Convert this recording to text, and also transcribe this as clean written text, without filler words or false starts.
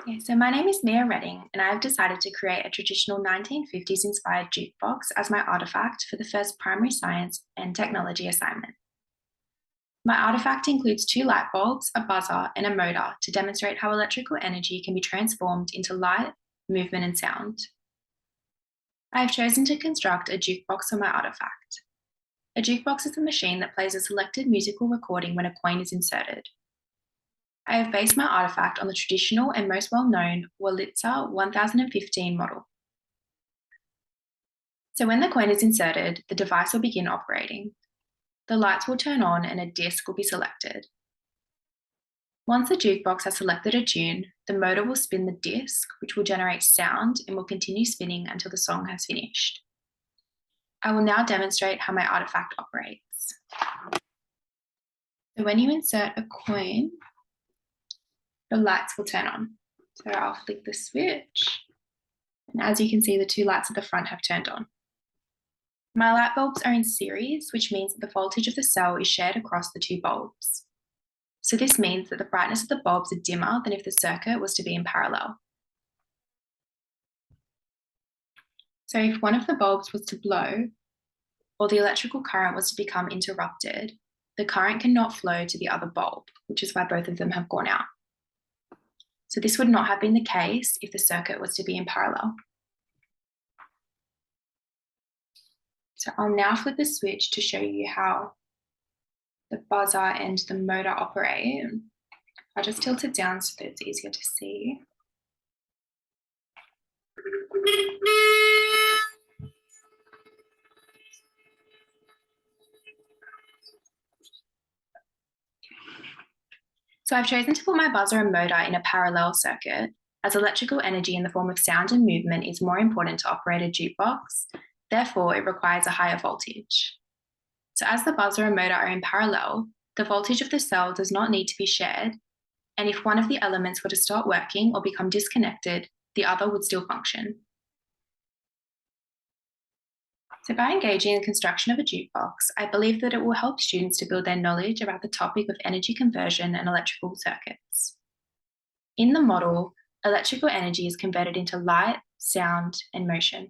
Okay, so my name is Mia Redding, and I've decided to create a traditional 1950s inspired jukebox as my artifact for the first primary science and technology assignment. My artifact includes two light bulbs, a buzzer, and a motor to demonstrate how electrical energy can be transformed into light, movement, and sound. I have chosen to construct a jukebox for my artifact. A jukebox is a machine that plays a selected musical recording when a coin is inserted. I have based my artifact on the traditional and most well-known Wurlitzer 1015 model. So when the coin is inserted, the device will begin operating. The lights will turn on and a disc will be selected. Once the jukebox has selected a tune, the motor will spin the disc, which will generate sound and will continue spinning until the song has finished. I will now demonstrate how my artifact operates. So when you insert a coin, the lights will turn on. So I'll flick the switch, and as you can see, the two lights at the front have turned on. My light bulbs are in series, which means that the voltage of the cell is shared across the two bulbs. So this means that the brightness of the bulbs are dimmer than if the circuit was to be in parallel. So if one of the bulbs was to blow, or the electrical current was to become interrupted, the current cannot flow to the other bulb, which is why both of them have gone out. So this would not have been the case if the circuit was to be in parallel. So I'll now flip the switch to show you how the buzzer and the motor operate. I'll just tilt it down so that it's easier to see. So I've chosen to put my buzzer and motor in a parallel circuit, as electrical energy in the form of sound and movement is more important to operate a jukebox. Therefore, it requires a higher voltage. So as the buzzer and motor are in parallel, the voltage of the cell does not need to be shared, and if one of the elements were to stop working or become disconnected, the other would still function. So by engaging in the construction of a jukebox, I believe that it will help students to build their knowledge about the topic of energy conversion and electrical circuits. In the model, electrical energy is converted into light, sound, and motion.